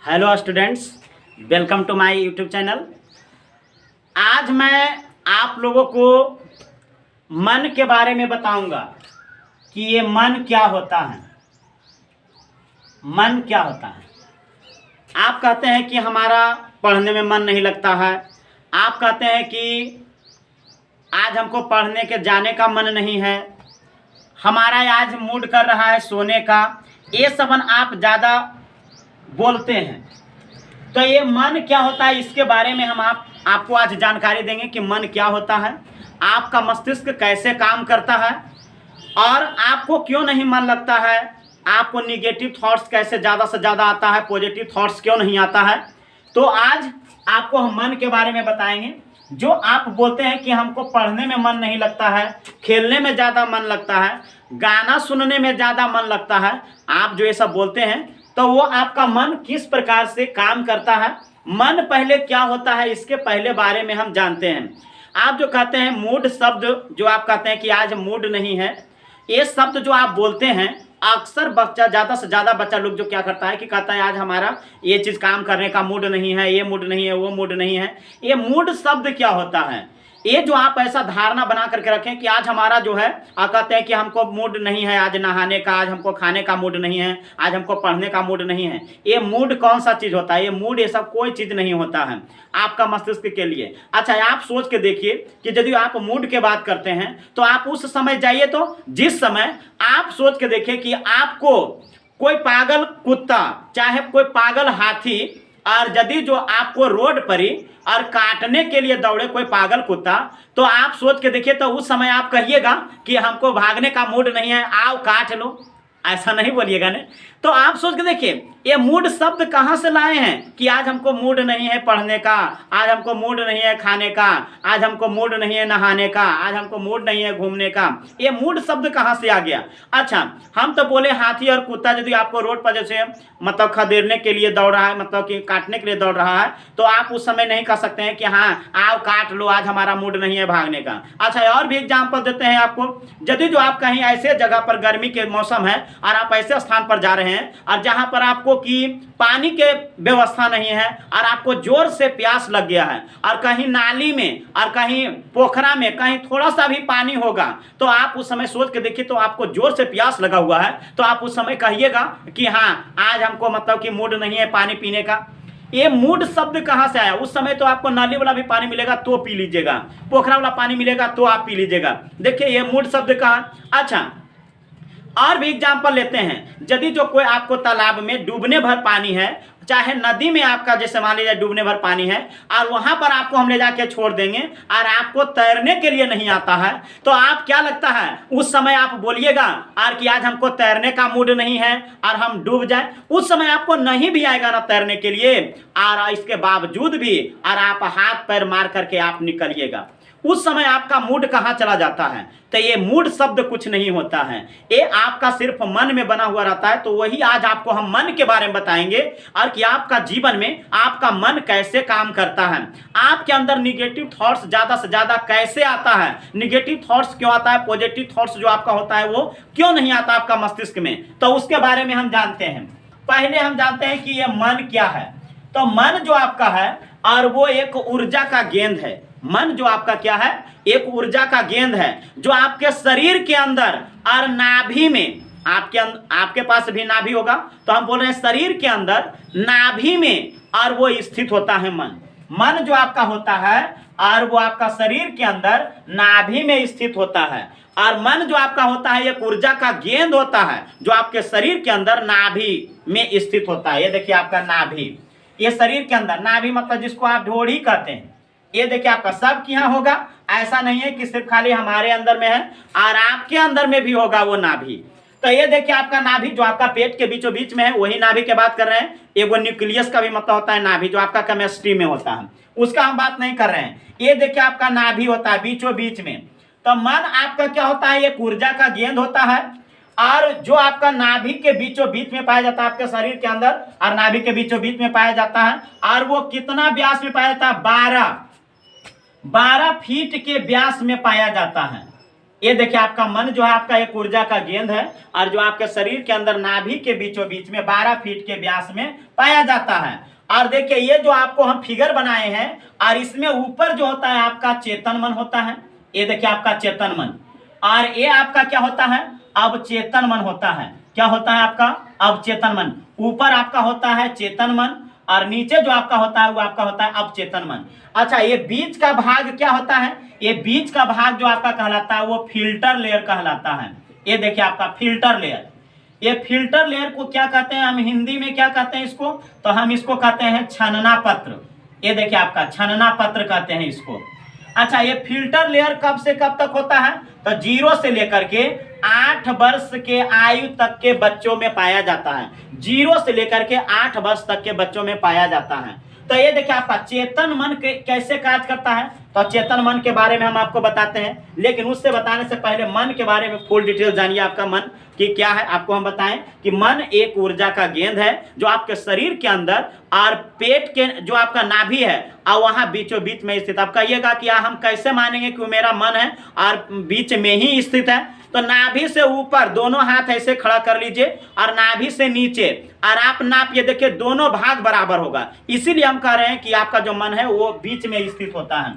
Hello students, welcome to my YouTube channel. आज मैं आप लोगों को मन के बारे में बताऊंगा कि ये मन क्या होता है। मन क्या होता है? आप कहते हैं कि हमारा पढ़ने में मन नहीं लगता है। आप कहते हैं कि आज हमको पढ़ने के जाने का मन नहीं है, हमारा आज मूड कर रहा है सोने का। ये सबन आप ज़्यादा बोलते हैं। तो ये मन क्या होता है, इसके बारे में हम आपको आज जानकारी देंगे कि मन क्या होता है, आपका मस्तिष्क कैसे काम करता है और आपको क्यों नहीं मन लगता है, आपको निगेटिव थॉट्स कैसे ज़्यादा से ज़्यादा आता है, पॉजिटिव थॉट्स क्यों नहीं आता है। तो आज आपको हम मन के बारे में बताएंगे। जो आप बोलते हैं कि हमको पढ़ने में मन नहीं लगता है, खेलने में ज़्यादा मन लगता है, गाना सुनने में ज़्यादा मन लगता है, आप जो ये सब बोलते हैं तो वो आपका मन किस प्रकार से काम करता है, मन पहले क्या होता है, इसके पहले बारे में हम जानते हैं। आप जो कहते हैं मूड शब्द, जो आप कहते हैं कि आज मूड नहीं है, ये शब्द जो आप बोलते हैं अक्सर बच्चा, ज़्यादा से ज़्यादा बच्चा लोग जो क्या करता है कि कहता है आज हमारा ये चीज़ काम करने का मूड नहीं है, ये मूड नहीं है, वो मूड नहीं है। ये मूड शब्द क्या होता है, ये जो आप ऐसा धारणा बना करके रखें कि आज हमारा जो है कहते हैं कि हमको मूड नहीं है आज नहाने का, आज हमको खाने का मूड नहीं है, आज हमको पढ़ने का मूड नहीं है। ये मूड कौन सा चीज़ होता है? ये मूड ये सब कोई चीज़ नहीं होता है आपका मस्तिष्क के लिए। अच्छा, आप सोच के देखिए कि यदि आप मूड के बात करते हैं तो आप उस समय जाइए, तो जिस समय आप सोच के देखिए कि आपको कोई पागल कुत्ता चाहे कोई पागल हाथी और यदि जो आपको रोड पर ही और काटने के लिए दौड़े कोई पागल कुत्ता, तो आप सोच के देखिए, तो उस समय आप कहिएगा कि हमको भागने का मूड नहीं है, आओ काट लो, ऐसा नहीं बोलिएगा ने। तो आप सोच के देखिए ये मूड शब्द कहाँ से लाए हैं कि आज हमको मूड नहीं है पढ़ने का, आज हमको मूड नहीं है खाने का, आज हमको मूड नहीं है नहाने का, आज हमको मूड नहीं है घूमने का। ये मूड शब्द कहाँ से आ गया? अच्छा, हम तो बोले हाथी और कुत्ता यदि आपको रोड पर जैसे मतलब खदेड़ने के लिए दौड़ रहा है, मतलब कि काटने के लिए दौड़ रहा है, तो आप उस समय नहीं कह सकते हैं कि हाँ आओ काट लो, आज हमारा मूड नहीं है भागने का। अच्छा, और भी एग्जाम्पल देते हैं आपको। यदि जो आप कहीं ऐसे जगह पर, गर्मी के मौसम है और आप ऐसे स्थान पर जा रहे हैं और जहां पर आपको कि पानी के व्यवस्था नहीं है और आपको जोर से प्यास लग गया है और कहीं नाली में और कहीं पोखरा में कहीं थोड़ा सा भी पानी होगा, तो आप उस समय सोच के देखिए, तो आपको जोर से प्यास लगा हुआ है, तो आप उस समय कहिएगा कि हाँ आज हमको मतलब कि मूड नहीं है पानी पीने का। ये मूड शब्द कहाँ से आया? उस समय तो आपको नाली वाला भी पानी मिलेगा तो पी लीजिएगा, पोखरा वाला पानी मिलेगा तो आप पी लीजिएगा। देखिए ये मूड शब्द कहाँ। अच्छा, और भी एग्जाम्पल लेते हैं। यदि जो कोई आपको तालाब में डूबने भर पानी है, चाहे नदी में आपका जैसे मान लीजिए डूबने भर पानी है और वहां पर आपको हम ले जाके छोड़ देंगे और आपको तैरने के लिए नहीं आता है, तो आप क्या लगता है उस समय आप बोलिएगा और कि आज हमको तैरने का मूड नहीं है और हम डूब जाए। उस समय आपको नहीं भी आएगा ना तैरने के लिए, और इसके बावजूद भी और आप हाथ पैर मार करके आप निकलिएगा। उस समय आपका मूड कहाँ चला जाता है? तो ये मूड शब्द कुछ नहीं होता है, ये आपका सिर्फ मन में बना हुआ रहता है। तो वही आज आपको हम मन के बारे में बताएंगे और कि आपका जीवन में आपका मन कैसे काम करता है, आपके अंदर निगेटिव थॉट्स ज़्यादा से ज़्यादा कैसे आता है, निगेटिव थॉट्स क्यों आता है, पॉजिटिव थॉट्स जो आपका होता है वो क्यों नहीं आता आपका मस्तिष्क में, तो उसके बारे में हम जानते हैं। पहले हम जानते हैं कि ये मन क्या है। तो मन जो आपका है और वो एक ऊर्जा का गेंद है। मन जो आपका क्या है? एक ऊर्जा का गेंद है जो आपके शरीर के अंदर और नाभि में, आपके पास भी नाभि होगा, तो हम बोल रहे हैं शरीर के अंदर नाभि में और वो स्थित होता है मन। मन जो आपका होता है और वो आपका शरीर के अंदर नाभि में स्थित होता है, और मन जो आपका होता है एक ऊर्जा का गेंद होता है जो आपके शरीर के अंदर नाभि में स्थित होता है। ये देखिए आपका नाभि, ये शरीर के अंदर नाभि मतलब जिसको आप ढोड़ी कहते हैं, ये देखिए आपका सबके यहाँ होगा। ऐसा नहीं है कि सिर्फ खाली हमारे अंदर में है, और आपके अंदर में भी होगा वो नाभि। तो ये देखिए आपका नाभि जो आपका पेट के बीचों बीच में है, वही नाभि की बात कर रहे हैं। एगो न्यूक्लियस का भी मतलब होता है नाभि, जो आपका केमिस्ट्री में होता है, उसका हम बात नहीं कर रहे हैं। ये देखिए आपका नाभि होता है बीचों बीच में। तो मन आपका क्या होता है? एक ऊर्जा का गेंद होता है, और जो आपका नाभि के बीचों बीच में पाया जाता है आपके शरीर के अंदर, और नाभि के बीचों बीच में पाया जाता है, और वो कितना व्यास में पाया जाता है? 12 फीट के व्यास में पाया जाता है। ये देखिए आपका मन जो है आपका एक ऊर्जा का गेंद है और जो आपके शरीर के अंदर नाभि के बीचों बीच में 12 फीट के व्यास में पाया जाता है। और देखिए ये जो आपको हम फिगर बनाए हैं और इसमें ऊपर जो होता है आपका चेतन मन होता है। ये देखिए आपका चेतन मन, और ये आपका क्या होता है, अवचेतन मन होता है। क्या होता है आपका अवचेतन मन। ऊपर आपका होता है चेतन मन और नीचे जो आपका होता है वो आपका होता है अवचेतन मन। अच्छा, ये बीच का भाग क्या होता है, ये बीच का भाग जो आपका कहलाता है वो फिल्टर लेयर कहलाता है। ये देखिए आपका फिल्टर लेयर, ये फिल्टर लेयर को क्या कहते हैं, हम हिंदी में क्या कहते हैं इसको, तो हम इसको कहते हैं छनना पत्र। ये देखिए आपका छनना पत्र कहते हैं इसको। अच्छा, ये फिल्टर लेयर कब से कब तक होता है, तो 0 से लेकर के 8 वर्ष के आयु तक के बच्चों में पाया जाता है। 0 से लेकर के 8 वर्ष तक के बच्चों में पाया जाता है। तो ये देखिए आपका चेतन मन कैसे कार्य करता है, तो चेतन मन के बारे में हम आपको बताते हैं, लेकिन उससे बताने से पहले मन के बारे में फुल डिटेल जानिए। आपका मन कि क्या है, आपको हम बताएं कि मन एक ऊर्जा का गेंद है जो आपके शरीर के अंदर और पेट के जो आपका नाभि है और वहां बीचों बीच में स्थित। आप कहिएगा कि हम कैसे मानेंगे कि वो मेरा मन है और बीच में ही स्थित है, तो नाभि से ऊपर दोनों हाथ ऐसे खड़ा कर लीजिए और नाभि से नीचे और आप नापिए, देखिए दोनों भाग बराबर होगा। इसीलिए हम कह रहे हैं कि आपका जो मन है वो बीच में स्थित होता है।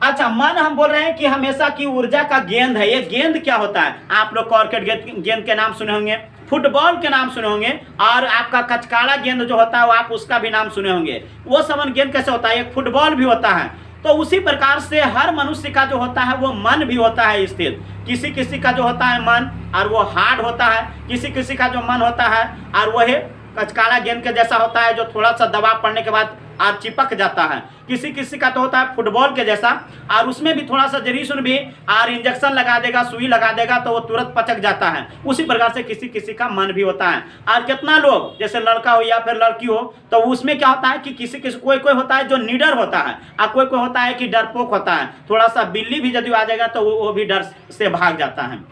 अच्छा, मन हम बोल रहे हैं कि हमेशा की ऊर्जा का गेंद है। ये गेंद क्या होता है, आप लोग क्रिकेट गेंद के नाम सुने होंगे, फुटबॉल के नाम सुने होंगे, और आपका कचकाड़ा गेंद जो होता है वो आप उसका भी नाम सुने होंगे। वो समन गेंद कैसे होता है, एक फुटबॉल भी होता है। तो उसी प्रकार से हर मनुष्य का जो होता है वो मन भी होता है स्थिर। किसी किसी का जो होता है मन और वो हार्ड होता है, किसी किसी का जो मन होता है और वो है कचकाड़ा गेंद के जैसा होता है जो थोड़ा सा दबाव पड़ने के बाद और चिपक जाता है। किसी किसी का तो होता है फुटबॉल के जैसा और उसमें भी थोड़ा सा जरीसुन भी और इंजेक्शन लगा देगा, सुई लगा देगा तो वो तुरंत पचक जाता है। उसी प्रकार से किसी किसी का मन भी होता है। और कितना लोग, जैसे लड़का हो या फिर लड़की हो, तो उसमें क्या होता है कि किसी किसी कोई कोई होता है जो निडर होता है और कोई कोई होता है कि डरपोक होता है। थोड़ा सा बिल्ली भी यदि आ जाएगा तो वो भी डर से भाग जाता है।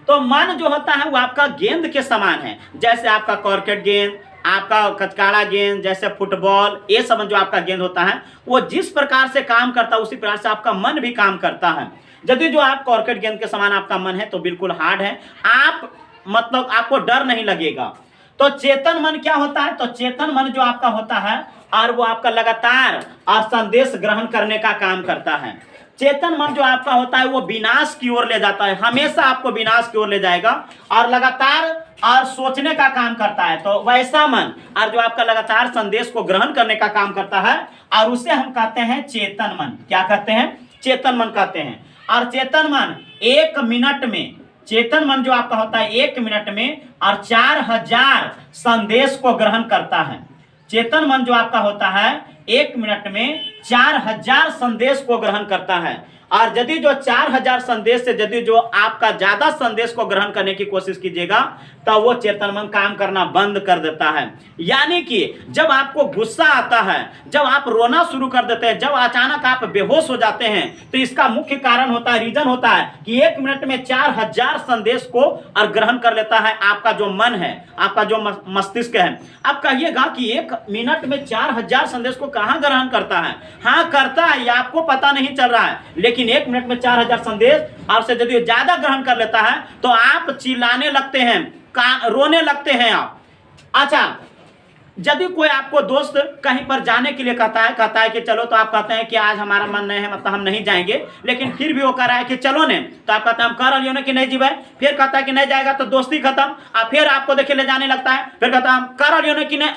तो मन जो होता है वो आपका गेंद के समान है। जैसे आपका क्रिकेट गेंद, आपका कचकाड़ा गेंद, जैसे फुटबॉल, ये सब जो आपका गेंद होता है वो जिस प्रकार से काम करता है उसी प्रकार से आपका मन भी काम करता है। यदि जो आप क्रिकेट गेंद के समान आपका मन है तो बिल्कुल हार्ड है, आप मतलब आपको डर नहीं लगेगा। तो चेतन मन क्या होता है, तो चेतन मन जो आपका होता है और वो आपका लगातार और संदेश ग्रहण करने का काम करता है। चेतन मन जो आपका होता है वो विनाश की ओर ले जाता है, हमेशा आपको विनाश की ओर ले जाएगा और लगातार और सोचने का काम करता है। तो वैसा मन और जो आपका लगातार संदेश को ग्रहण करने का काम करता है और उसे हम कहते हैं चेतन मन। क्या कहते हैं, चेतन मन कहते हैं। और चेतन मन 1 मिनट में, चेतन मन जो आपका होता है 1 मिनट में और 4000 संदेश को ग्रहण करता है। चेतन मन जो आपका होता है 1 मिनट में 4000 संदेश को ग्रहण करता है। और यदि जो 4000 संदेश से यदि जो आपका ज्यादा संदेश को ग्रहण करने की कोशिश कीजिएगा तो वो चेतन मन काम करना बंद कर देता है। यानी कि जब आपको गुस्सा आता है, जब आप रोना शुरू कर देते हैं, जब अचानक आप बेहोश हो जाते हैं, तो इसका मुख्य कारण होता है, रीजन होता है कि 1 मिनट में 4000 संदेश को और ग्रहण कर लेता है आपका जो मन है, आपका जो मस्तिष्क है। अब कहिएगा कि 1 मिनट में 4000 संदेश को कहां ग्रहण करता है। हाँ करता है, ये आपको पता नहीं चल रहा है, लेकिन 1 मिनट में 4000 संदेश आपसे यदि ज्यादा ग्रहण कर लेता है तो आप चिल्लाने लगते हैं, रोने लगते हैं आप। अच्छा, यदि कोई आपको दोस्त कहीं पर जाने के लिए कहता है कि चलो, तो आप कहते हैं कि आज हमारा मन नहीं है, मतलब हम नहीं जाएंगे, लेकिन फिर भी वो कह रहा है कि चलो ने, तो आप कहते हैं हम कह रहे हो ना कि नहीं जीवे, फिर कहता है कि नहीं जाएगा तो दोस्ती खत्म। और फिर आपको देखिए ले जाने लगता है, फिर कहता है हम कह रहे हो ना कि नहीं,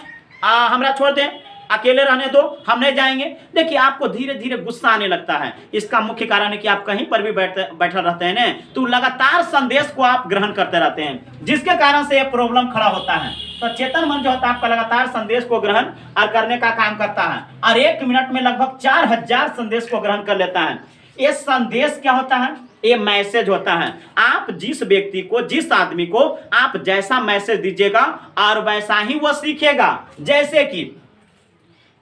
हमरा छोड़ दें, अकेले रहने दो, हम नहीं जाएंगे। देखिए आपको धीरे धीरे गुस्सा आने लगता है। इसका मुख्य कारण है कि आप कहीं पर भी बैठे रहते हैं ना, तो लगातार संदेश को आप ग्रहण करते रहते हैं, जिसके कारण से यह प्रॉब्लम खड़ा होता है। तो चेतन मन जो होता है आपका लगातार संदेश को ग्रहण और करने का काम करता है और 1 मिनट में लगभग 4000 संदेश को ग्रहण कर लेता है। ये संदेश क्या होता है, ये मैसेज होता है। आप जिस व्यक्ति को, जिस आदमी को आप जैसा मैसेज दीजिएगा और वैसा ही वो सीखेगा। जैसे कि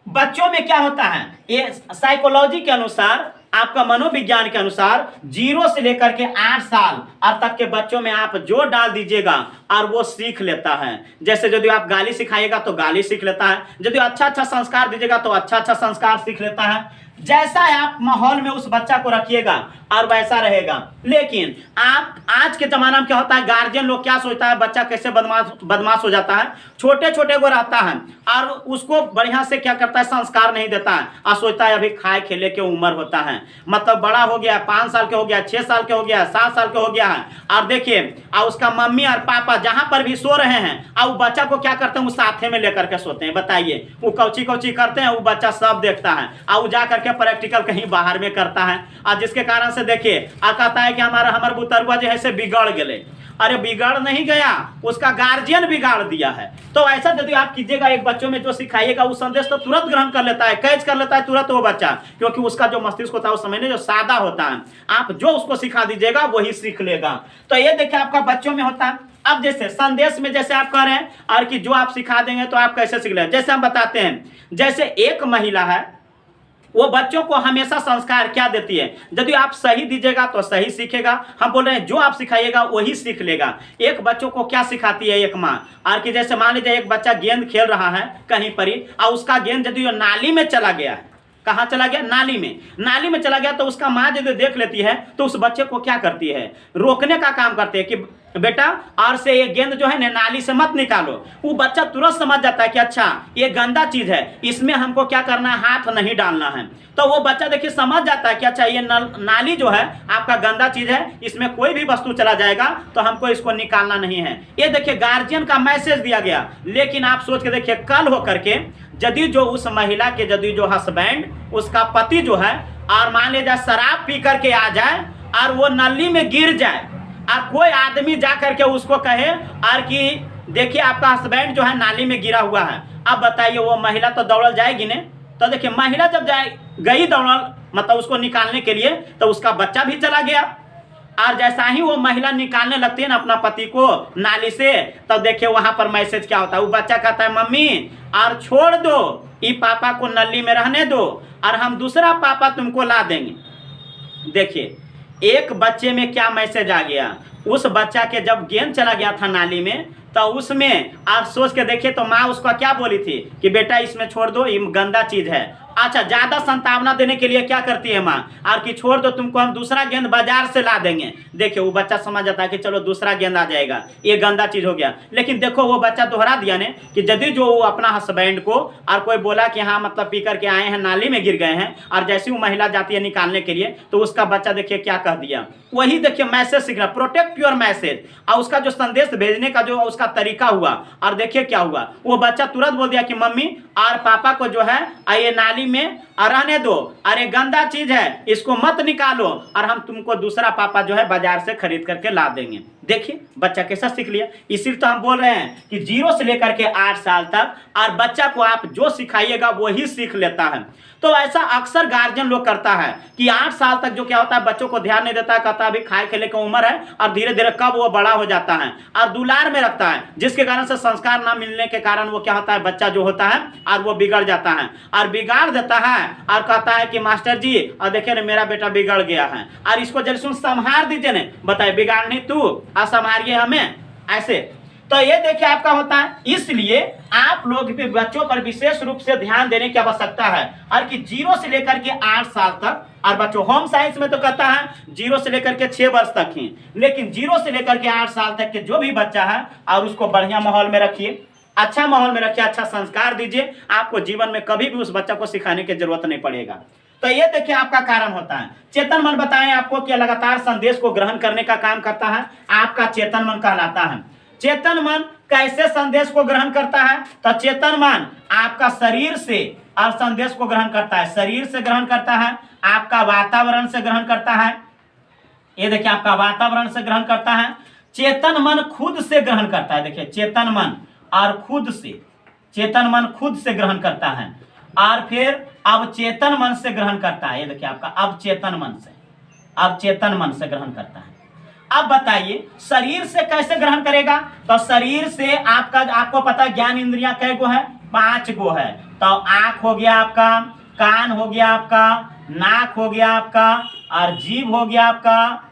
बच्चों में क्या होता है, ये साइकोलॉजी के अनुसार, आपका मनोविज्ञान के अनुसार 0 से लेकर के 8 साल तक के बच्चों में आप जो डाल दीजिएगा और वो सीख लेता है। जैसे यदि आप गाली सिखाइएगा तो गाली सीख लेता है, यदि अच्छा अच्छा संस्कार दीजिएगा तो अच्छा अच्छा संस्कार सीख लेता है। जैसा आप माहौल में उस बच्चा को रखिएगा और वैसा रहेगा। लेकिन आप आज के जमाना में क्या होता है, गार्जियन लोग क्या सोचता है, बच्चा कैसे बदमाश हो जाता है, छोटे छोटे को रहता है और उसको बढ़िया से क्या करता है, संस्कार नहीं देता है और सोचता है अभी खाए खेले के उम्र होता है, मतलब बड़ा हो गया, 5 साल के हो गया, 6 साल के हो गया, 7 साल के हो गया है। और देखिए और उसका मम्मी और पापा जहां पर भी सो रहे हैं और वो बच्चा को क्या करते हैं, वो साथे में लेकर के सोते हैं। बताइए वो कौची कौची करते हैं, वो बच्चा सब देखता है और वो जा करके प्रैक्टिकल कहीं बाहर में करता है। और जिसके कारण से देखिए और कहता है कि हमारा बुतरुआ जो है से बिगड़ गए। अरे बिगड़ नहीं गया, उसका गार्जियन बिगाड़ दिया है। तो ऐसा यदि आप कीजिएगा, एक बच्चों में जो सिखाइएगा वो संदेश तो तुरंत ग्रहण कर लेता है, कैच कर लेता है तुरंत वो बच्चा, क्योंकि उसका जो मस्तिष्क होता है उस समय में जो सादा होता है, आप जो उसको सिखा दीजिएगा वही सीख लेगा। तो ये देखिए आपका बच्चों में होता है। अब जैसे संदेश में जैसे आप कह रहे हैं और कि जो आप सिखा देंगे तो आप कैसे सीख लेंगे, जैसे हम बताते हैं, जैसे एक महिला है वो बच्चों को हमेशा संस्कार क्या देती है, यदि आप सही दीजिएगा तो सही सीखेगा। हम बोल रहे हैं जो आप सिखाइएगा वही सीख लेगा। एक बच्चों को क्या सिखाती है एक माँ, और कि जैसे मान लीजिए एक बच्चा गेंद खेल रहा है कहीं पर ही और उसका गेंद यदि नाली में चला गया है, कहाँ चला गया, नाली में चला गया, तो उसका माँ यदि देख लेती है तो उस बच्चे को क्या करती है, रोकने का काम करती है कि बेटा और से ये गेंद जो है ना नाली से मत निकालो। वो बच्चा तुरंत समझ जाता है कि अच्छा ये गंदा चीज है, इसमें हमको क्या करना है, हाथ नहीं डालना है। तो वो बच्चा देखिए समझ जाता है कि अच्छा ये नाली जो है आपका गंदा चीज है, इसमें कोई भी वस्तु चला जाएगा तो हमको इसको निकालना नहीं है। ये देखिए गार्जियन का मैसेज दिया गया। लेकिन आप सोच के देखिए कल हो करके यदि जो उस महिला के यदि जो हस्बैंड उसका पति जो है और मान लीजिए शराब पी करके आ जाए और वो नली में गिर जाए और कोई आदमी जा करके उसको कहे और कि देखिए आपका हस्बैंड जो है नाली में गिरा हुआ है, अब बताइए वो महिला तो दौड़ल जाएगी ने। तो देखिए महिला जब गई दौड़ल मतलब उसको निकालने के लिए, तो उसका बच्चा भी चला गया। और जैसा ही वो महिला निकालने लगती है ना अपना पति को नाली से, तब देखिए वहां पर मैसेज क्या होता है, वो बच्चा कहता है मम्मी और छोड़ दो, ये पापा को नली में रहने दो और हम दूसरा पापा तुमको ला देंगे। देखिए एक बच्चे में क्या मैसेज आ गया, उस बच्चा के जब गेंद चला गया था नाली में तो उसमें आप सोच के देखिए तो माँ उसको क्या बोली थी कि बेटा इसमें छोड़ दो, ये गंदा चीज है। अच्छा ज्यादा संतावना देने के लिए क्या करती है माँ, और कि छोड़ दो तुमको हम दूसरा गेंद बाजार से ला देंगे। देखिए वो बच्चा समझ जाता है कि चलो दूसरा गेंद आ जाएगा, ये गंदा चीज हो गया। लेकिन देखो वो बच्चा दोहरा दिया ने कि यदि जो वो अपना हस्बैंड को और कोई बोला कि हाँ मतलब पी करके आए हैं नाली में गिर गए हैं, और जैसी वो महिला जाती है निकालने के लिए तो उसका बच्चा देखिए क्या कह दिया, वही देखिए मैसेज सीख रहा, प्रोटेक्ट योर मैसेज। और उसका जो संदेश भेजने का जो उसका तरीका हुआ, और देखिए क्या हुआ, वो बच्चा तुरंत बोल दिया कि मम्मी और पापा को जो है ये नाली में रहने दो, अरे गंदा चीज है इसको मत निकालो और हम तुमको दूसरा पापा जो है बाजार से खरीद करके ला देंगे। देखिए बच्चा कैसा सीख लिया। इसी तो हम बोल रहे हैं कि 0 से लेकर के 8 साल तक और बच्चा को आप जो सिखाइएगा वही सीख लेता है। तो ऐसा अक्सर गार्जियन लोग करता है कि 8 साल तक जो क्या होता है बच्चों को ध्यान नहीं देता है, कहता है अभी खाए खेले की उम्र है, और धीरे धीरे कब वो बड़ा हो जाता है और दुलार में रखता है, जिसके कारण से संस्कार ना मिलने के कारण वो क्या होता है बच्चा जो होता है और वो बिगड़ जाता है और बिगाड़ देता है और कहता है कि मास्टर जी और देखिए ना मेरा बेटा बिगड़ गया है और इसको जल्दी संभाल दीजिए ना, बताइए बिगाड़ नहीं तू और संभालिए हमें ऐसे। तो ये देखिए आपका होता है। इसलिए आप लोग भी बच्चों पर विशेष रूप से ध्यान देने की आवश्यकता है और कि 0 से लेकर के 8 साल तक, और बच्चों होम साइंस में तो कहता है 0 से लेकर के 6 वर्ष तक ही, लेकिन 0 से लेकर के 8 साल तक के जो भी बच्चा है और उसको बढ़िया माहौल में रखिए, अच्छा माहौल में रखिए, अच्छा संस्कार दीजिए, आपको जीवन में कभी भी उस बच्चा को सिखाने की जरूरत नहीं पड़ेगा। तो ये देखिए आपका कारण होता है। चेतन मन बताएं आपको कि लगातार संदेश को ग्रहण करने का काम करता है, आपका चेतन मन कहलाता है। चेतन मन कैसे संदेश को ग्रहण करता है, तो चेतन मन आपका शरीर से और संदेश को ग्रहण करता है, शरीर से ग्रहण करता है, आपका वातावरण से ग्रहण करता है। ये देखिए आपका वातावरण से ग्रहण करता है। चेतन मन खुद से ग्रहण करता है, देखिए चेतन मन और खुद से, चेतन मन खुद से ग्रहण करता है और फिर अवचेतन मन से ग्रहण करता है। ये देखिए आपका अवचेतन मन से, अवचेतन मन से ग्रहण करता है। अब बताइए शरीर से कैसे ग्रहण करेगा, तो शरीर से आपको पता है ज्ञान इंद्रियां कै गो है, 5 गो है। तो आंख हो गया आपका, कान हो गया आपका, नाक हो गया आपका और जीभ हो गया आपका,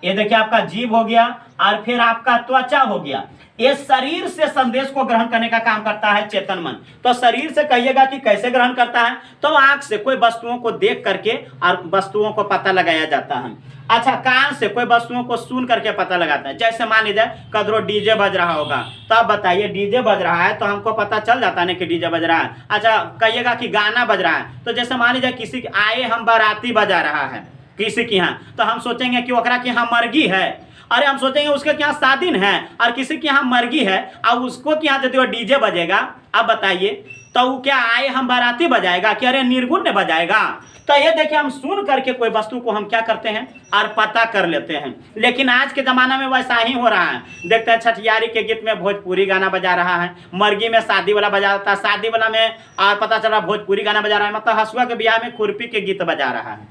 ये देखिए आपका जीभ हो गया और फिर आपका त्वचा हो गया। ये शरीर से संदेश को ग्रहण करने का काम करता है चेतन मन। तो शरीर से कहिएगा कि कैसे ग्रहण करता है, तो आंख से कोई वस्तुओं को देख करके और वस्तुओं को पता लगाया जाता है। अच्छा, कान से कोई वस्तुओं को सुन करके पता लगाता है। जैसे मान लीजिए कदरो डीजे बज रहा होगा, तो आप बताइए डीजे बज रहा है तो हमको पता चल जाता है ना कि डीजे बज रहा है। अच्छा, कहिएगा कि गाना बज रहा है, तो जैसे मान लीजिए किसी आए हम बाराती बजा रहा है किसी के यहाँ, तो हम सोचेंगे कि ओकरा के यहाँ मर्गी है, अरे हम सोचेंगे उसके यहाँ शादीन है, और किसी के यहाँ मर्गी है और उसको के यहाँ यदि वो डीजे बजेगा, अब बताइए तो वो क्या आए हम बाराती बजाएगा कि अरे निर्गुण ने बजाएगा। तो ये देखिए हम सुन करके कोई वस्तु को हम क्या करते हैं और पता कर लेते हैं। लेकिन आज के ज़माना में वैसा ही हो रहा है। देखते हैं छठियारी के गीत में भोजपुरी गाना बजा रहा है, मर्गी में शादी वाला बजाता है, शादी वाला में और पता चल रहा भोजपुरी गाना बजा रहा है, मतलब हसुआ के ब्याह में खुरपी के गीत बजा रहा है।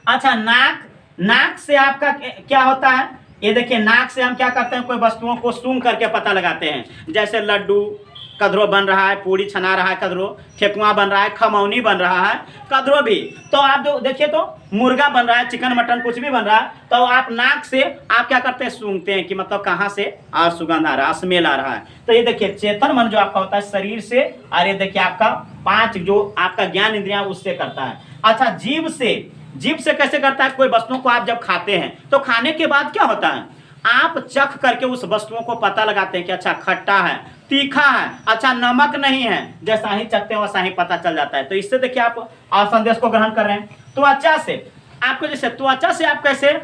अच्छा, नाक से आपका क्या होता है, ये देखिए नाक से हम क्या करते हैं, कोई वस्तुओं को सूंघ करके पता लगाते हैं। जैसे लड्डू कदरो बन रहा है, पूड़ी छना रहा है कदरो, ठेकुआ बन रहा है, खमौनी बन रहा है कदरो भी। तो आप जो देखिए तो मुर्गा बन रहा है, चिकन मटन कुछ भी बन रहा है, तो आप नाक से आप क्या करते हैं, सूंघते हैं कि मतलब कहाँ से और सुगंध आ रहा है, स्मेल आ रहा है। तो ये देखिए चेतन मन जो आपका होता है शरीर से, और ये देखिए आपका 5 जो आपका ज्ञान इंद्रियां उससे करता है। अच्छा, जीभ से कैसे करता है, कोई वस्तुओं को आप जब खाते हैं तो खाने के बाद क्या होता है, आप चख करके उस वस्तुओं को पता लगाते हैं कि अच्छा खट्टा है, तीखा है, अच्छा नमक नहीं है, जैसा ही चखते हैं वैसा ही पता चल जाता है। तो इससे देखिए आप संदेश को ग्रहण कर रहे हैं। त्वचा से आपको, जैसे त्वचा से आप कैसे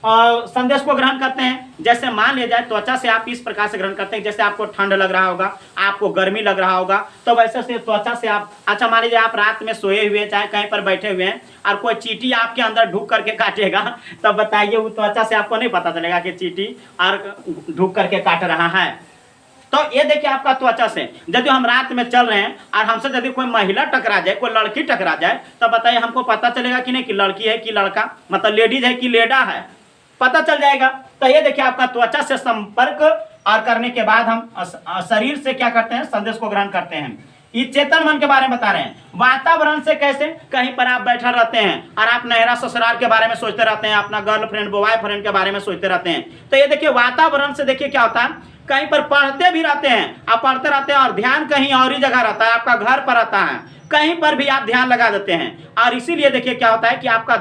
और संदेश को ग्रहण करते हैं, जैसे मान लिया जाए त्वचा से आप इस प्रकार से ग्रहण करते हैं, जैसे आपको ठंड लग रहा होगा, आपको गर्मी लग रहा होगा, तो वैसे से त्वचा से आप, अच्छा मान लीजिए आप रात में सोए हुए चाहे कहीं पर बैठे हुए हैं और कोई चींटी आपके अंदर ढुक करके काटेगा, तब बताइए वो त्वचा से आपको नहीं पता चलेगा कि चींटी और ढुक करके काट रहा है। तो ये देखिए आपका त्वचा से, यदि हम रात में चल रहे हैं और हमसे यदि कोई महिला टकरा जाए, कोई लड़की टकरा जाए, तो बताइए हमको पता चलेगा कि नहीं कि लड़की है कि लड़का, मतलब लेडीज है कि लेडा है, पता चल जाएगा। तो ये देखिए आपका त्वचा से संपर्क और करने के बाद हम शरीर से क्या करते हैं, संदेश को ग्रहण करते हैं। ये चेतन मन के बारे में बता रहे हैं। वातावरण से कैसे, कहीं पर आप बैठा रहते हैं और आप नहरा ससुराल के बारे में सोचते रहते हैं, अपना गर्लफ्रेंड बॉयफ्रेंड के बारे में सोचते रहते हैं। तो ये देखिए वातावरण से देखिए क्या होता है, कहीं पर पढ़ते भी रहते हैं, आप पढ़ते रहते हैं और ध्यान कहीं और ही जगह रहता है, आपका घर पर रहता है, कहीं पर भी आप ध्यान लगा देते हैं। और इसीलिए देखिए क्या होता है कि आपका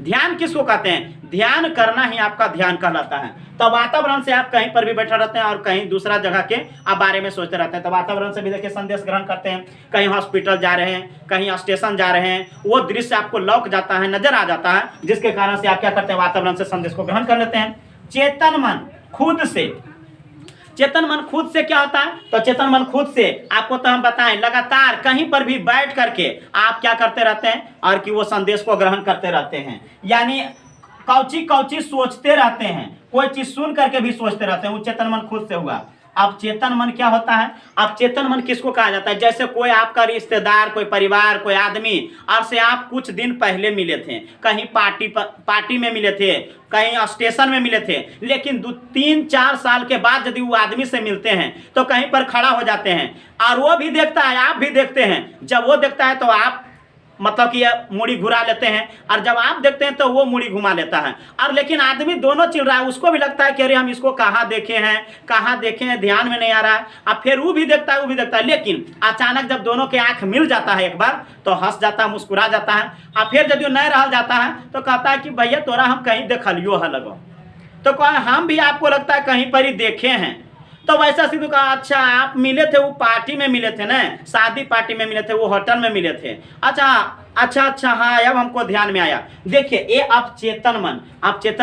ध्यान किसको कहते हैं, ध्यान करना ही आपका ध्यान कहलाता है। तो वातावरण से आप कहीं पर भी बैठे रहते हैं और कहीं दूसरा जगह के आप बारे में सोचते रहते हैं। तो वातावरण से भी देखिए संदेश ग्रहण करते हैं। कहीं हॉस्पिटल जा रहे हैं, कहीं स्टेशन जा रहे हैं, वो दृश्य आपको लौक जाता है, नजर आ जाता है, जिसके कारण से आप क्या करते हैं, वातावरण से संदेश को ग्रहण कर लेते हैं। चेतन मन खुद से, चेतन मन खुद से क्या होता है, तो चेतन मन खुद से आपको तो हम बताएं लगातार कहीं पर भी बैठ करके आप क्या करते रहते हैं और कि वो संदेश को ग्रहण करते रहते हैं। यानी कौची सोचते रहते हैं, कोई चीज सुन करके भी सोचते रहते हैं, वो चेतन मन खुद से हुआ। अब चेतन मन क्या होता है, अब चेतन मन किसको कहा जाता है, जैसे कोई आपका रिश्तेदार, कोई परिवार, कोई आदमी और से आप कुछ दिन पहले मिले थे, कहीं पार्टी में मिले थे, कहीं स्टेशन में मिले थे, लेकिन 2-3-4 साल के बाद यदि वो आदमी से मिलते हैं तो कहीं पर खड़ा हो जाते हैं और वो भी देखता है, आप भी देखते हैं। जब वो देखता है तो आप मतलब कि मुड़ी घुरा लेते हैं, और जब आप देखते हैं तो वो मुड़ी घुमा लेता है। और लेकिन आदमी दोनों चिल रहा है, उसको भी लगता है कि अरे हम इसको कहाँ देखे हैं, ध्यान में नहीं आ रहा है। अब फिर वो भी देखता है, लेकिन अचानक जब दोनों के आंख मिल जाता है एक बार, तो हंस जाता है, मुस्कुरा जाता है। और फिर जब नहीं रह जाता है तो कहता है कि भैया तोरा हम कहीं देखलियो है लगो, तो हम भी आपको लगता है कहीं पर ही देखे हैं। तो वैसा सिद्धू कहा, अच्छा आप मिले थे, वो पार्टी में मिले थे ना, शादी पार्टी में मिले थे, वो होटल में मिले थे, अच्छा हाँ अब हमको ध्यान में आया। देखिए ये अब चेतन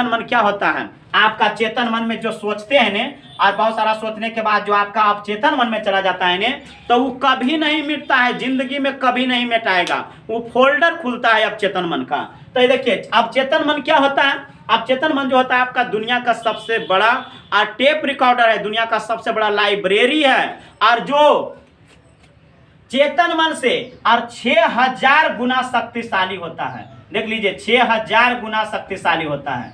मन क्या होता है, आपका चेतन मन में जो सोचते हैं ने, और बहुत सारा सोचने के बाद जो आपका अब चेतन मन में चला जाता है ने, तो वो कभी नहीं मिटता है, जिंदगी में कभी नहीं मिटाएगा, वो फोल्डर खुलता है अब चेतन मन का। तो ये देखिए अब चेतन मन क्या होता है, अब चेतन मन जो होता है आपका दुनिया का सबसे बड़ा टेप रिकॉर्डर है, दुनिया का सबसे बड़ा लाइब्रेरी है, और जो चेतन मन से और 6000 गुना शक्तिशाली होता है। देख लीजिए 6000 गुना शक्तिशाली होता है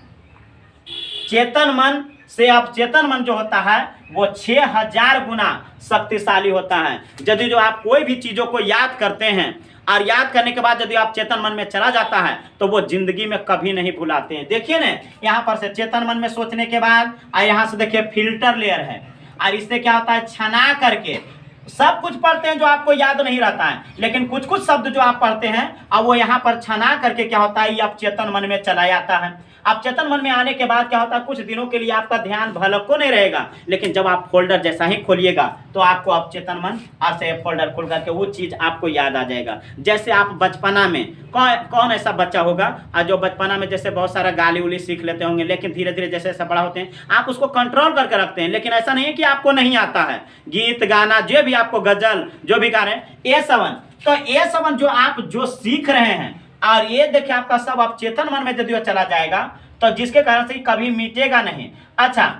चेतन मन से अवचेतन मन जो होता है वो 6000 गुना शक्तिशाली होता है। यदि जो आप कोई भी चीज़ों को याद करते हैं और याद करने के बाद यदि आप चेतन मन में चला जाता है तो वो जिंदगी में कभी नहीं भुलाते हैं। देखिए ना, यहाँ पर से चेतन मन में सोचने के बाद और यहाँ से देखिए फिल्टर लेयर है, और इससे क्या होता है, छना करके सब कुछ पढ़ते हैं जो आपको याद नहीं रहता है, लेकिन कुछ कुछ शब्द जो आप पढ़ते हैं अब वो यहाँ पर छना करके क्या होता है, ये अब चेतन मन में चला जाता है। अब चेतन मन में आने के बाद क्या होता है, कुछ दिनों के लिए आपका ध्यान भलक को नहीं रहेगा, लेकिन जब आप फोल्डर जैसा ही खोलिएगा तो आपको अब चेतन मन और से फोल्डर खोल करके वो चीज़ आपको याद आ जाएगा। जैसे आप बचपना में कौन ऐसा बच्चा होगा जो बचपना में जैसे बहुत सारा गाली उली सीख लेते होंगे, लेकिन धीरे धीरे जैसे जैसे बड़ा होते हैं आप उसको कंट्रोल करके रखते हैं। लेकिन ऐसा नहीं है कि आपको नहीं आता है गीत गाना, जो भी आपको गजल जो भी गा रहे हैं, ए7 जो आप जो सीख रहे हैं, और ये देखिए आपका सब आप चेतन मन में यदि चला जाएगा तो जिसके कारण से कभी मिटेगा नहीं। अच्छा,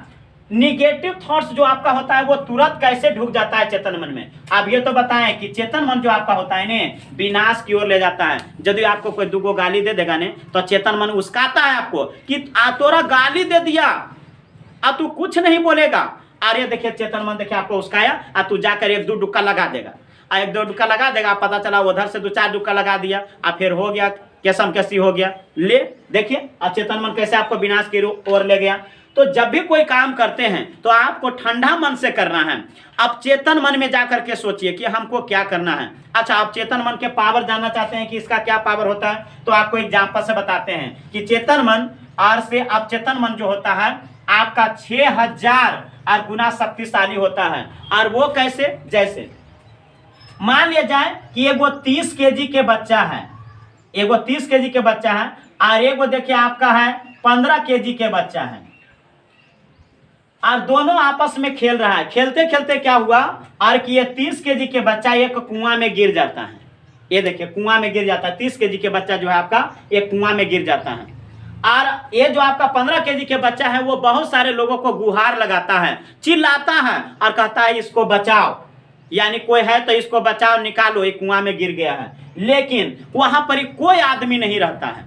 निगेटिव थॉट्स जो आपका होता है वो तुरंत कैसे ढुक जाता है चेतन मन में। अब ये तो बताएं कि चेतन मन जो आपका होता है ने विनाश की ओर ले जाता है। यदि आपको कोई दुगो गाली दे देगा ने तो चेतन मन उसकाता है आपको कि तोरा गाली दे दिया, अब तू कुछ नहीं बोलेगा। अरे देखिए चेतन मन देखिए आपको उसकाया, अब तू जाकर 1-2 डुक्का लगा देगा, एक दो डुक्का लगा देगा, पता चला उधर से 2-4 डुक्का लगा दिया, अब फिर हो गया कैसम कैसी हो गया। ले देखिए अब चेतन मन कैसे आपको विनाश की ओर ले गया। तो जब भी कोई काम करते हैं तो आपको ठंडा मन से करना है। अब चेतन मन में जाकर के सोचिए कि हमको क्या करना है। अच्छा, आप चेतन मन के पावर जानना चाहते हैं कि इसका क्या पावर होता है, तो आपको एग्जाम्पल से बताते हैं कि चेतन मन और से अब चेतन मन जो होता है आपका 6000 और गुना शक्तिशाली होता है। और वो कैसे, जैसे मान लिया जाए कि एगो 30 केजी के बच्चा है, एगो 30 केजी के बच्चा है, और एगो देखिए आपका है 15 केजी के बच्चा है, और दोनों आपस में खेल रहा है। खेलते खेलते क्या हुआ, और कि ये 30 केजी के बच्चा एक कुआं में गिर जाता है। ये देखिए कुआं में गिर जाता है, 30 केजी के बच्चा जो है आपका एक कुआं में गिर जाता है। और ये जो आपका 15 केजी के बच्चा है वो बहुत सारे लोगों को गुहार लगाता है, चिल्लाता है और कहता है इसको बचाओ, यानी कोई है तो इसको बचाओ, निकालो, ये कुआं में गिर गया है। लेकिन वहां पर कोई आदमी नहीं रहता है।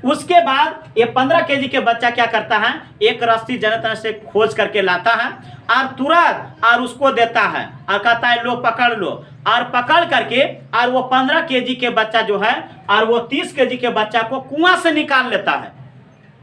उसके बाद ये 15 केजी के बच्चा क्या करता है, एक रस्सी जने तने से खोज करके लाता है और तुरंत और उसको देता है और कहता है लो पकड़ लो, और पकड़ करके और वो 15 केजी के बच्चा जो है और वो 30 केजी के बच्चा को कुआं से निकाल लेता है।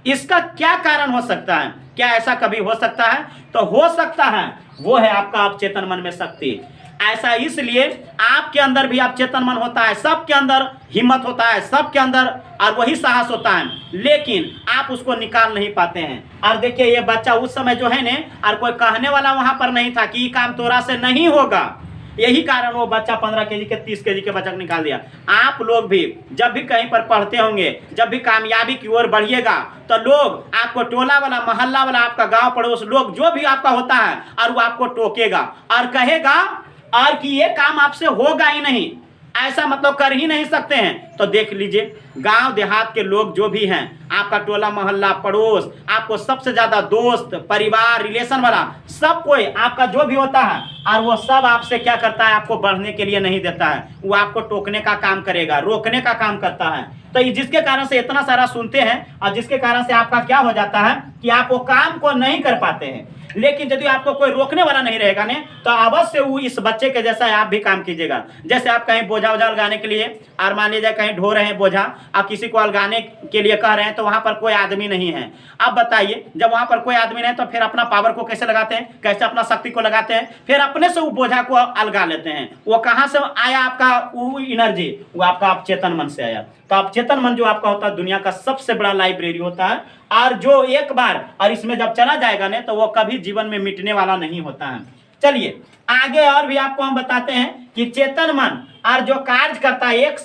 इसका क्या कारण हो सकता है, क्या ऐसा कभी हो सकता है? तो हो सकता है, वो है आपका अवचेतन मन में शक्ति। ऐसा इसलिए आपके अंदर भी अवचेतन मन होता है, सबके अंदर हिम्मत होता है, सबके अंदर और वही साहस होता है, लेकिन आप उसको निकाल नहीं पाते हैं। और देखिए ये बच्चा उस समय जो है ने, और कोई कहने वाला वहां पर नहीं था कि ये काम तोरा से नहीं होगा, यही कारण वो बच्चा 15 केजी के 30 केजी के बच्चा को निकाल दिया। आप लोग भी जब भी कहीं पर पढ़ते होंगे, जब भी कामयाबी की ओर बढ़िएगा तो लोग आपको, टोला वाला, मोहल्ला वाला, आपका गांव पड़ोस लोग जो भी आपका होता है, और वो आपको टोकेगा और कहेगा और कि ये काम आपसे होगा ही नहीं, ऐसा मतलब कर ही नहीं सकते हैं। तो देख लीजिए गांव देहात के लोग जो भी हैं, आपका टोला मोहल्ला पड़ोस, आपको सबसे ज्यादा दोस्त परिवार रिलेशन वाला सब कोई आपका जो भी होता है, और वो सब आपसे क्या करता है, आपको बढ़ने के लिए नहीं देता है, वो आपको टोकने का काम करेगा, रोकने का काम करता है। तो जिसके कारण से इतना सारा सुनते हैं और जिसके कारण से आपका क्या हो जाता है कि आप वो काम को नहीं कर पाते हैं। लेकिन यदि आपको कोई रोकने वाला नहीं रहेगा ने, तो अवश्य वो इस बच्चे के जैसा आप भी काम कीजिएगा। जैसे आप कहीं बोझा वोझा लगाने के लिए, और मान लीजिए कहीं ढो रहे हैं बोझा, आप किसी को अलगाने के लिए कह रहे हैं तो वहां पर कोई आदमी नहीं है। अब बताइए, जब वहां पर कोई आदमी नहीं तो फिर अपना पावर को कैसे लगाते हैं, कैसे अपना शक्ति को लगाते हैं, फिर अपने से वो बोझा को अलगा लेते हैं। वो कहां से आया आपका वो एनर्जी, वो आपका अवचेतन मन से आया। तो अवचेतन मन जो आपका होता है दुनिया का सबसे बड़ा लाइब्रेरी होता है, और जो एक बार और इसमें जब चला जाएगा ना तो वो कभी जीवन में मिटने वाला नहीं होता है। चलिए आगे और भी आपको हम बताते हैं कि चेतन मन और जो कार्य करता है, एक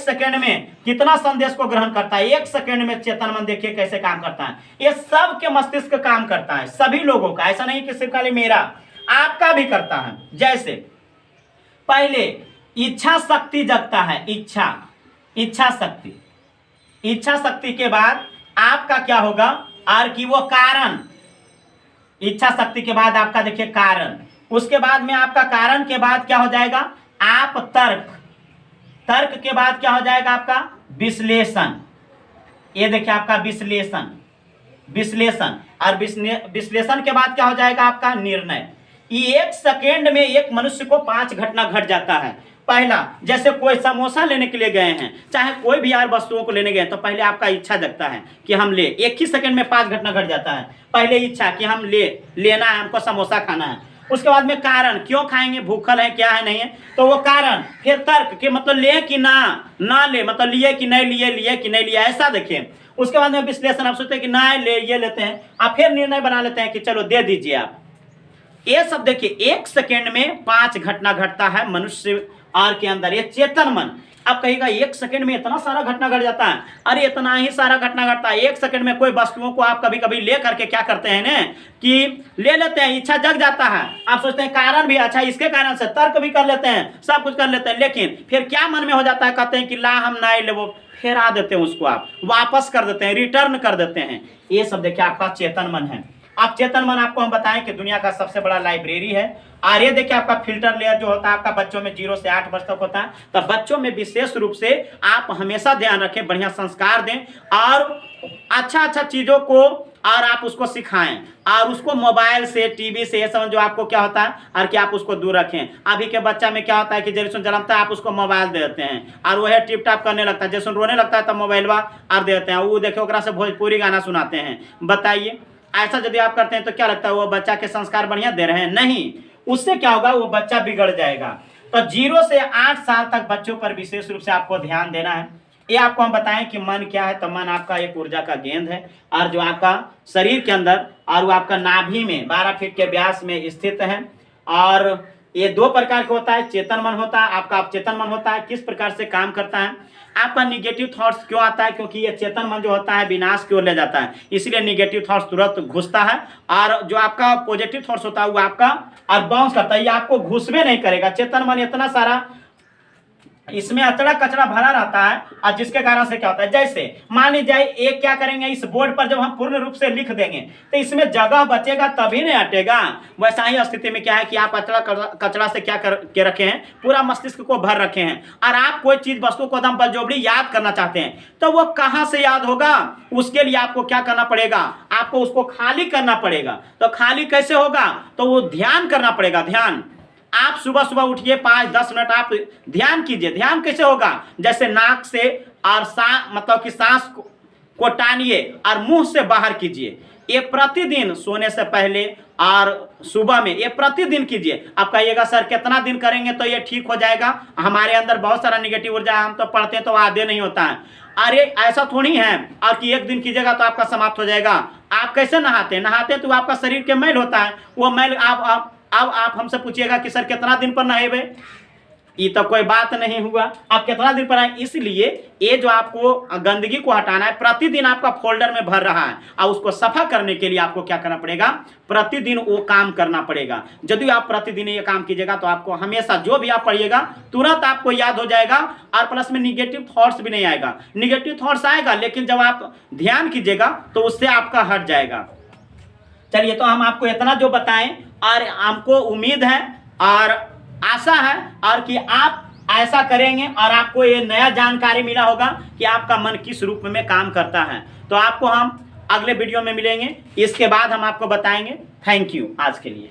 सेकंड में कितना संदेश को ग्रहण करता है। 1 सेकंड में चेतन मन देखिए कैसे काम करता है। ये सब के मस्तिष्क का काम करता है, सभी लोगों का, ऐसा नहीं कि सिर्फ खाली मेरा, आपका भी करता है। जैसे पहले इच्छा शक्ति जगता है, इच्छा शक्ति के बाद आपका क्या होगा, और कि वो कारण, इच्छा शक्ति के बाद आपका देखिए कारण, उसके बाद में आपका कारण के बाद क्या हो जाएगा, आप तर्क के बाद क्या हो जाएगा आपका विश्लेषण। ये देखिए आपका विश्लेषण, विश्लेषण, और विश्लेषण के बाद क्या हो जाएगा आपका निर्णय। ये 1 सेकेंड में एक मनुष्य को 5 घटना घट जाता है। पहला, जैसे कोई समोसा लेने के लिए गए हैं, चाहे कोई भी यार वस्तुओं को लेने गए, तो पहले आपका इच्छा जगता है कि हम ले, 1 ही सेकंड में 5 घटना घट जाता है। पहले इच्छा कि हम लेना है, हमको समोसा खाना है। उसके बाद में कारण, क्यों खाएंगे, भूखल है, क्या है, नहीं है, तो वो कारण। फिर तर्क कि मतलब ले कि ना ले, मतलब लिए कि नहीं लिए, लिए कि नहीं लिए, ऐसा देखिए। उसके बाद में विश्लेषण, आप सोचते हैं कि ना ले, ये लेते हैं, आप फिर निर्णय बना लेते हैं कि चलो दे दीजिए आप। ये सब देखिए 1 सेकेंड में 5 घटना घटता है मनुष्य और के अंदर, ये चेतन मन। अब कहेगा 1 सेकंड में इतना सारा घटना घट जाता है, अरे इतना ही सारा घटना घटता है 1 सेकंड में। कोई वस्तुओं को आप कभी कभी ले करके क्या करते हैं ना कि ले लेते हैं, इच्छा जग जाता है, आप सोचते हैं कारण भी अच्छा, इसके कारण से तर्क भी कर लेते हैं, सब कुछ कर लेते हैं, लेकिन फिर क्या मन में हो जाता है, कहते हैं कि ला हम ना ले, वो फेरा देते हैं उसको, आप वापस कर देते हैं, रिटर्न कर देते हैं। ये सब देखिए आपका चेतन मन है। आप चेतन मन आपको हम बताएं कि दुनिया का सबसे बड़ा लाइब्रेरी है। और ये देखिए आपका फिल्टर लेयर जो होता है आपका बच्चों में 0 से 8 वर्ष तक होता है, तो बच्चों में विशेष रूप से आप हमेशा ध्यान रखें, बढ़िया संस्कार दें और अच्छा चीजों को और आप उसको सिखाएं, और उसको मोबाइल से, टीवी से, ये सब जो आपको क्या होता है और कि आप उसको दूर रखें। अभी के बच्चा में क्या होता है कि जैसे जन्मता है आप उसको मोबाइल दे देते हैं और वह टिप टाप करने लगता है, जैसे रोने लगता है तब मोबाइलवा और देते हैं, वो देखो ओकरा से भोजपुरी गाना सुनाते हैं। बताइए ऐसा यदि आप करते हैं तो क्या लगता है वो बच्चा के संस्कार बढ़िया दे रहे हैं? नहीं, उससे क्या होगा, वो बच्चा बिगड़ जाएगा। तो 0 से 8 साल तक बच्चों पर विशेष रूप से आपको ध्यान देना है। ये आपको हम बताएं कि मन क्या है, तो मन आपका एक ऊर्जा का गेंद है, और जो आपका शरीर के अंदर और वो आपका नाभि में 12 फीट के व्यास में स्थित है। और ये 2 प्रकार का होता है, चेतन मन होता है आपका, अवचेतन मन होता है। किस प्रकार से काम करता है, आपका निगेटिव थॉट्स क्यों आता है, क्योंकि ये चेतन मन जो होता है विनाश की ओर ले जाता है, इसलिए निगेटिव थॉट्स तुरंत घुसता है। और जो आपका पॉजिटिव थॉट्स होता है वो आपका और बाउंस करता है, ये आपको घुसबे नहीं करेगा। चेतन मन इतना सारा इसमें अचड़ा कचरा भरा रहता है, और जिसके कारण से क्या होता है, जैसे मान लीजिए एक क्या करेंगे, इस बोर्ड पर जब हम पूर्ण रूप से लिख देंगे तो इसमें जगह बचेगा तभी नहीं हटेगा। वैसा ही स्थिति में क्या है कि आप अचड़ा कचरा से क्या के रखे हैं, पूरा मस्तिष्क को भर रखे हैं, और आप कोई चीज वस्तु को एकदम बलजोबड़ी याद करना चाहते हैं, तो वो कहां से याद होगा? उसके लिए आपको क्या करना पड़ेगा, आपको उसको खाली करना पड़ेगा। तो खाली कैसे होगा, तो वो ध्यान करना पड़ेगा। ध्यान, आप सुबह सुबह उठिए 5-10 मिनट आप ध्यान कीजिए। ध्यान कैसे होगा, जैसे नाक से और मतलब कि सांस को टानिए और मुंह से बाहर कीजिए। ये प्रतिदिन सोने से पहले और सुबह में ये प्रतिदिन कीजिए। आप कहिएगा सर कितना दिन करेंगे तो ये ठीक हो जाएगा, हमारे अंदर बहुत सारा निगेटिव ऊर्जा, हम तो पढ़ते हैं तो आधे नहीं होता है। अरे ऐसा थोड़ी है, और कि 1 दिन कीजिएगा तो आपका समाप्त हो जाएगा। आप कैसे नहाते हैं तो आपका शरीर के मैल होता है, वो मैल अब आप हमसे पूछिएगा कि सर कितना दिन पर नहेबे, ये तो कोई बात नहीं हुआ, आप कितना दिन पर आए। इसलिए ये जो आपको गंदगी को हटाना है, प्रतिदिन आपका फोल्डर में भर रहा है, और उसको सफा करने के लिए आपको क्या करना पड़ेगा, प्रतिदिन वो काम करना पड़ेगा। यदि आप प्रतिदिन ये काम कीजिएगा तो आपको हमेशा जो भी आप पढ़िएगा तुरंत आपको याद हो जाएगा, और प्लस में निगेटिव थॉट्स भी नहीं आएगा। निगेटिव थॉट्स आएगा लेकिन जब आप ध्यान कीजिएगा तो उससे आपका हट जाएगा। चलिए, तो हम आपको इतना जो बताएं, और हमको उम्मीद है और आशा है और कि आप ऐसा करेंगे और आपको ये नया जानकारी मिला होगा कि आपका मन किस रूप में काम करता है। तो आपको हम अगले वीडियो में मिलेंगे, इसके बाद हम आपको बताएंगे। थैंक यू आज के लिए।